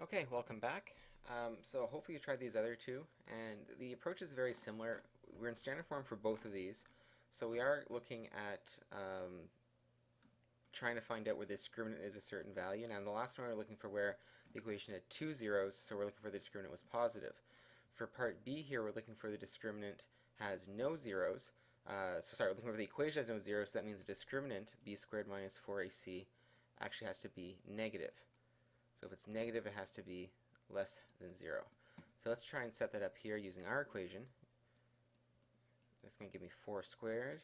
Okay, welcome back. So hopefully you tried these other two, and the approach is very similar. We're in standard form for both of these, so we are looking at trying to find out where the discriminant is a certain value. Now in the last one we we're looking for where the equation had two zeros, so we're looking for the discriminant was positive. For part B here, we're looking for the discriminant has no zeros. We're looking for the equation has no zeros, so that means the discriminant, b squared minus 4ac, actually has to be negative. So if it's negative, it has to be less than 0. So let's try and set that up here using our equation. That's going to give me 4 squared.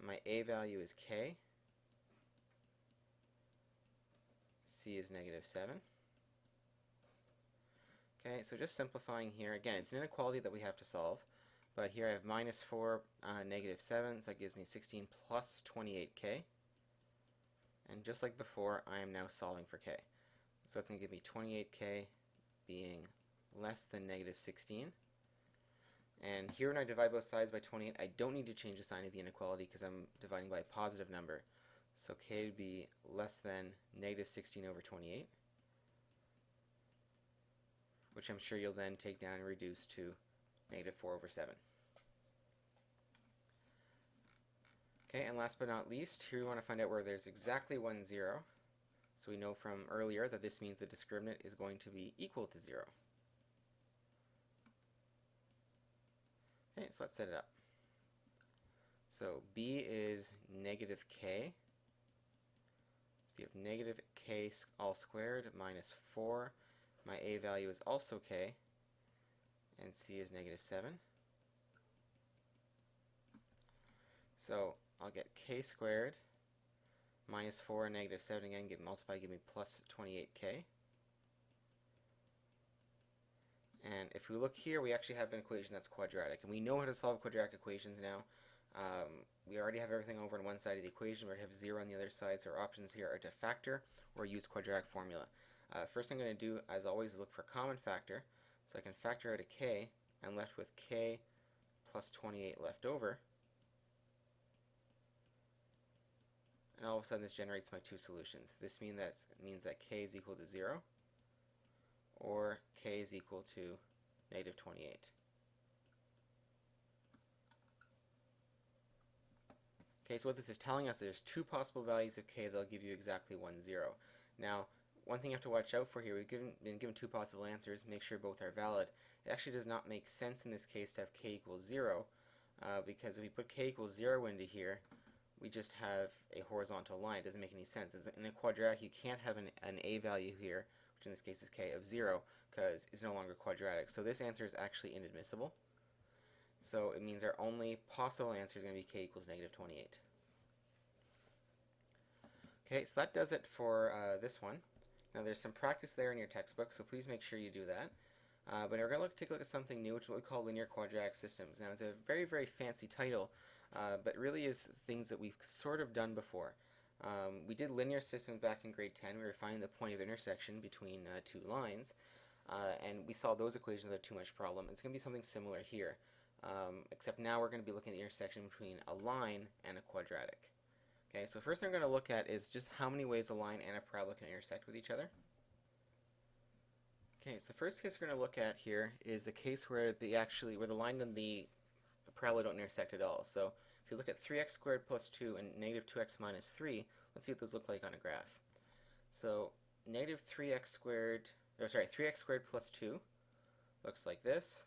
My a value is k. C is negative 7. Okay, so just simplifying here, again, it's an inequality that we have to solve. But here I have minus 4, negative 7, so that gives me 16 plus 28k. And just like before, I am now solving for k. So it's going to give me 28k being less than negative 16. And here when I divide both sides by 28, I don't need to change the sign of the inequality because I'm dividing by a positive number. So k would be less than negative 16 over 28, which I'm sure you'll then take down and reduce to negative 4 over 7. Okay, and last but not least, here we want to find out where there's exactly 1 0. So we know from earlier that this means the discriminant is going to be equal to 0. Okay, so let's set it up. So b is negative k. So you have negative k all squared minus 4. My a value is also k. And c is negative 7. So I'll get k squared minus 4 and negative 7 again, give me plus 28k. And if we look here, we actually have an equation that's quadratic. And we know how to solve quadratic equations now. We already have everything over on one side of the equation. We already have 0 on the other side, so our options here are to factor or use quadratic formula. First thing I'm going to do, as always, is look for a common factor. So I can factor out a k. I'm left with k plus 28 left over. And all of a sudden this generates my two solutions. This means that k is equal to 0, or k is equal to negative 28. Okay, so what this is telling us is there's two possible values of k that'll give you exactly 1 0. Now, one thing you have to watch out for here, we've been given two possible answers, make sure both are valid. It actually does not make sense in this case to have k equals 0, because if we put k equals 0 into here, we just have a horizontal line. It doesn't make any sense. In a quadratic, you can't have an a value here, which in this case is k, of 0, because it's no longer quadratic. So this answer is actually inadmissible. So it means our only possible answer is going to be k equals negative 28. Okay, so that does it for this one. Now there's some practice there in your textbook, so please make sure you do that. But we're going to take a look at something new, which is what we call linear quadratic systems. Now it's a very, very fancy title, but really is things that we've sort of done before. We did linear systems back in grade 10. We were finding the point of intersection between two lines, and we solved those equations without too much problem. It's going to be something similar here, except now we're going to be looking at the intersection between a line and a quadratic. Okay, so first thing we're going to look at is just how many ways a line and a parabola can intersect with each other. Okay, so the first case we're going to look at here is the case where the line and the parabola don't intersect at all. So if you look at 3x squared plus 2 and negative 2x minus 3, let's see what those look like on a graph. So negative 3x squared plus 2 looks like this.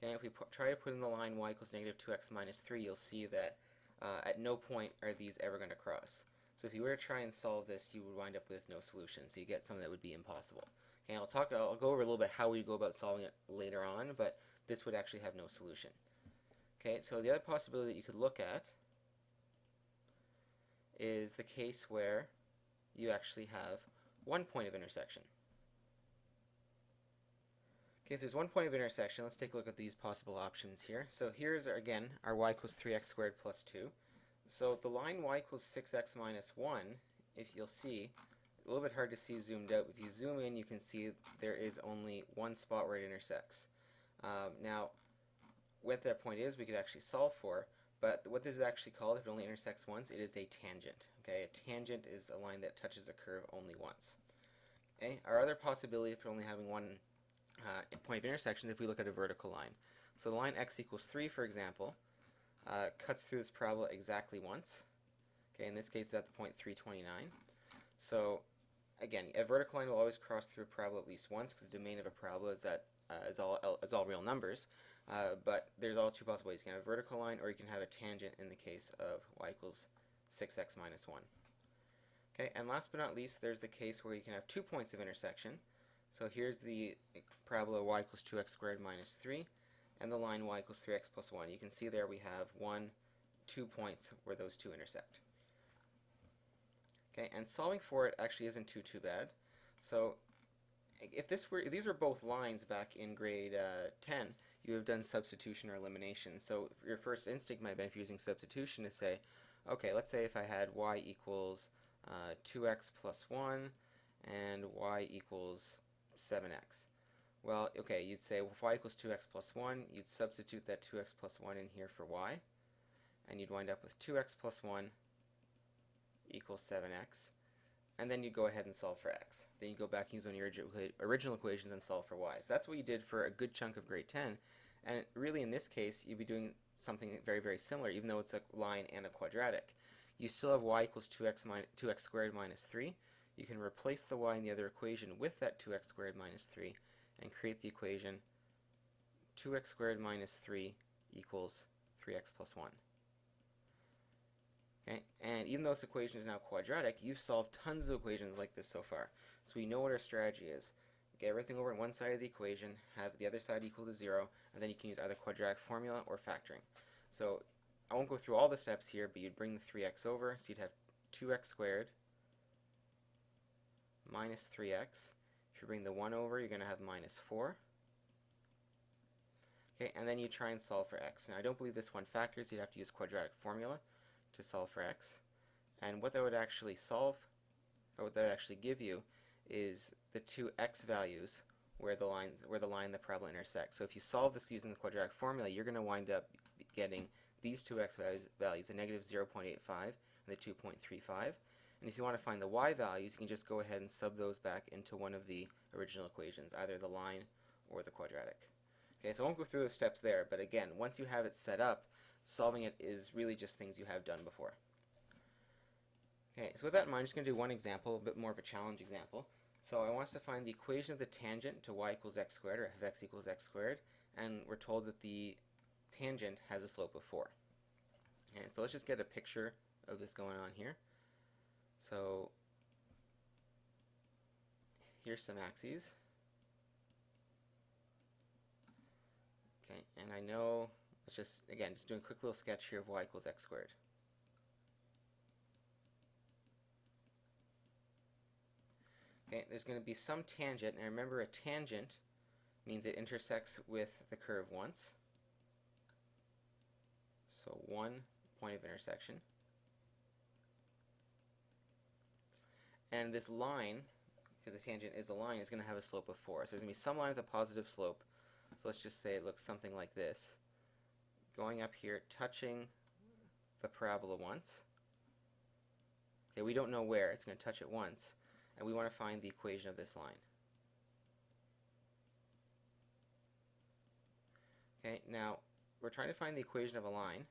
Okay, if we try to put in the line y equals negative 2x minus 3, you'll see that at no point are these ever going to cross. So if you were to try and solve this, you would wind up with no solution. So you get something that would be impossible. Okay, I'll go over a little bit how we go about solving it later on, but this would actually have no solution. Okay, so the other possibility that you could look at is the case where you actually have one point of intersection. Okay, so there's one point of intersection. Let's take a look at these possible options here. So here's, again, our y equals 3x squared plus 2. So the line y equals 6x minus 1, if you'll see, a little bit hard to see zoomed out. If you zoom in, you can see there is only one spot where it intersects. Now, what that point is, we could actually solve for, but what this is actually called, if it only intersects once, it is a tangent. Okay, a tangent is a line that touches a curve only once. Okay? Our other possibility for only having one point of intersection is if we look at a vertical line. So the line x equals 3, for example, cuts through this parabola exactly once. Okay, in this case, it's at the point 329. So again, a vertical line will always cross through a parabola at least once, because the domain of a parabola is all real numbers. But there's all two possible ways. You can have a vertical line, or you can have a tangent in the case of y equals 6x minus 1. Okay, and last but not least, there's the case where you can have 2 points of intersection. So here's the parabola y equals 2x squared minus 3, and the line y equals 3x plus 1. You can see there we have 2 points where those two intersect. Okay, and solving for it actually isn't too bad. So if these were both lines back in grade 10, you have done substitution or elimination. So your first instinct might have been, if you're using substitution, to say, okay, let's say if I had y equals 2x plus 1 and y equals 7x. Well, okay, you'd say, well, if y equals 2x plus 1, you'd substitute that 2x plus 1 in here for y, and you'd wind up with 2x plus 1 equals 7x, and then you go ahead and solve for x. Then you go back and use one of your original equations and solve for y. So that's what you did for a good chunk of grade 10, and really in this case you'd be doing something very similar, even though it's a line and a quadratic. You still have y equals 2x squared minus 3. You can replace the y in the other equation with that 2x squared minus 3 and create the equation 2x squared minus 3 equals 3x plus 1. Okay? And even though this equation is now quadratic, you've solved tons of equations like this so far. So we know what our strategy is. Get everything over on one side of the equation, have the other side equal to 0, and then you can use either quadratic formula or factoring. So I won't go through all the steps here, but you'd bring the 3x over, so you'd have 2x squared minus 3x. If you bring the 1 over, you're going to have minus 4. Okay, and then you try and solve for x. Now I don't believe this one factors, you'd have to use quadratic formula to solve for x. And what that would actually solve, or what that would actually give you, is the two x values where the line and the parabola intersect. So if you solve this using the quadratic formula, you're going to wind up getting these two x values, the negative 0.85 and the 2.35. And if you want to find the y values, you can just go ahead and sub those back into one of the original equations, either the line or the quadratic. Okay, so I won't go through the steps there, but again, once you have it set up, solving it is really just things you have done before. Okay, so with that in mind, I'm just going to do one example, a bit more of a challenge example. So I want us to find the equation of the tangent to y equals x squared, or f of x equals x squared, and we're told that the tangent has a slope of 4. Okay, so let's just get a picture of this going on here. So here's some axes. Okay, and I know, let's just, again, just doing a quick little sketch here of y equals x squared. Okay, there's going to be some tangent, and remember a tangent means it intersects with the curve once. So one point of intersection. And this line, because the tangent is a line, is going to have a slope of 4. So there's going to be some line with a positive slope. So let's just say it looks something like this. Going up here, touching the parabola once. Okay, we don't know where. It's going to touch it once. And we want to find the equation of this line. Okay, now we're trying to find the equation of a line.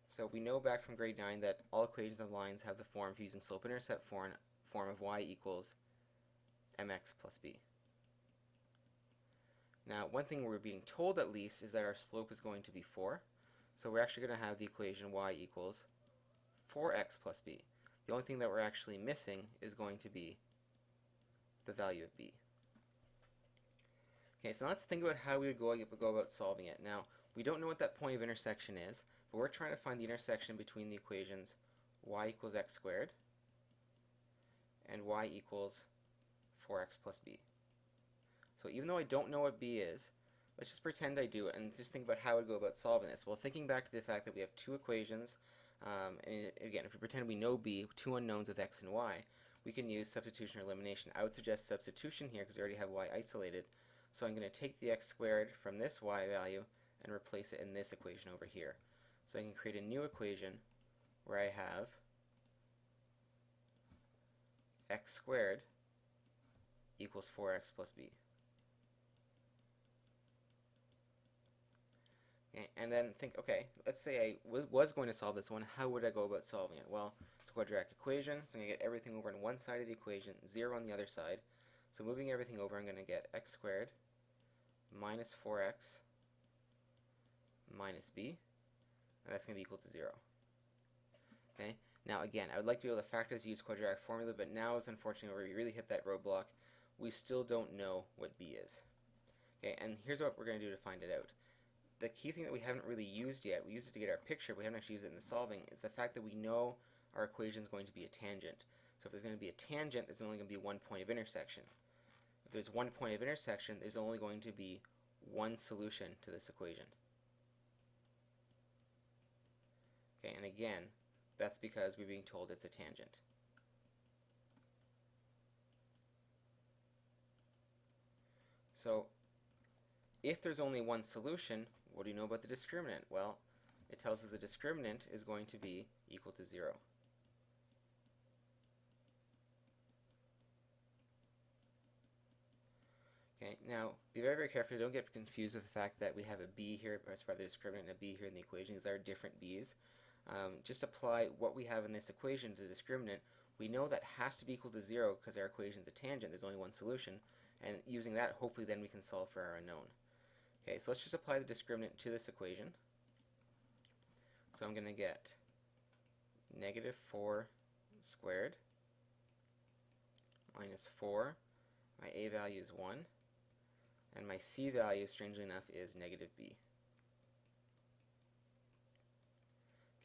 So we know back from grade 9 that all equations of lines have the form, if using slope-intercept form of y equals mx plus b. Now, one thing we're being told at least is that our slope is going to be 4. So we're actually going to have the equation y equals 4x plus b. The only thing that we're actually missing is going to be the value of b. Okay, so let's think about how we would go about solving it. Now, we don't know what that point of intersection is, but we're trying to find the intersection between the equations y equals x squared and y equals 4x plus b. So even though I don't know what b is, let's just pretend I do and just think about how I would go about solving this. Well, thinking back to the fact that we have two equations, and again, if we pretend we know b, two unknowns with x and y, we can use substitution or elimination. I would suggest substitution here because we already have y isolated. So I'm going to take the x squared from this y value and replace it in this equation over here. So I can create a new equation where I have x squared equals 4x plus b. Okay, and then think, okay, let's say I was going to solve this one. How would I go about solving it? Well, it's a quadratic equation, so I'm going to get everything over on one side of the equation, 0 on the other side. So moving everything over, I'm going to get x squared minus 4x minus b, and that's going to be equal to 0. Okay. Now again, I would like to be able to factor this, use quadratic formula, but now is unfortunately where we really hit that roadblock. We still don't know what b is. Okay, and here's what we're going to do to find it out. The key thing that we haven't really used yet, we used it to get our picture, but we haven't actually used it in the solving, is the fact that we know our equation is going to be a tangent. So if there's going to be a tangent, there's only going to be one point of intersection. If there's one point of intersection, there's only going to be one solution to this equation. Okay, and again, that's because we're being told it's a tangent. So if there's only one solution, what do you know about the discriminant? Well, it tells us the discriminant is going to be equal to 0. Okay, now be very, very careful. Don't get confused with the fact that we have a b here as part of the discriminant and a b here in the equation. These are different b's. Just apply what we have in this equation to the discriminant. We know that has to be equal to 0 because our equation is a tangent. There's only one solution. And using that, hopefully then we can solve for our unknown. Okay, so let's just apply the discriminant to this equation. So I'm going to get negative 4 squared minus 4. My a value is 1. And my c value, strangely enough, is negative b.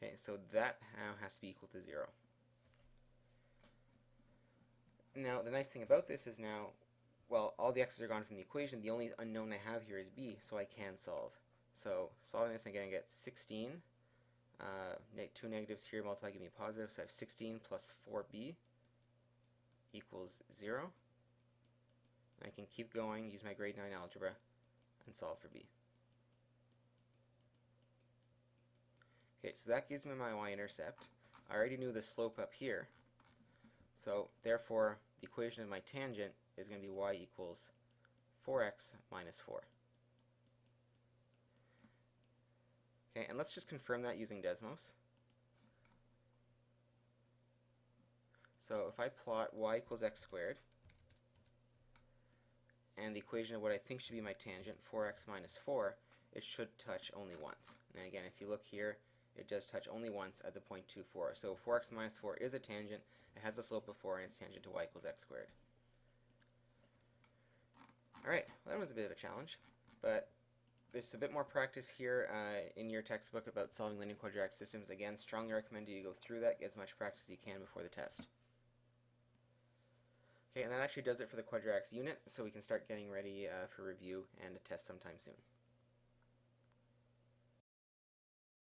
Okay, so that now has to be equal to 0. Now, the nice thing about this is now, well, all the x's are gone from the equation. The only unknown I have here is b, so I can solve. So solving this, I'm going to get 16. 2 negatives here multiply, give me a positive, so I have 16 plus 4b equals 0. And I can keep going, use my grade 9 algebra, and solve for b. Okay, so that gives me my y-intercept. I already knew the slope up here, so therefore the equation of my tangent is going to be y equals 4x minus 4. Okay, and let's just confirm that using Desmos. So if I plot y equals x squared, and the equation of what I think should be my tangent, 4x minus 4, it should touch only once. And again, if you look here, it does touch only once at the point 2, 4. So 4x minus 4 is a tangent. It has a slope of 4, and it's tangent to y equals x squared. Alright, well, that was a bit of a challenge, but there's a bit more practice here in your textbook about solving linear quadratic systems. Again, strongly recommend you go through that, get as much practice as you can before the test. Okay, and that actually does it for the quadratics unit, so we can start getting ready for review and a test sometime soon.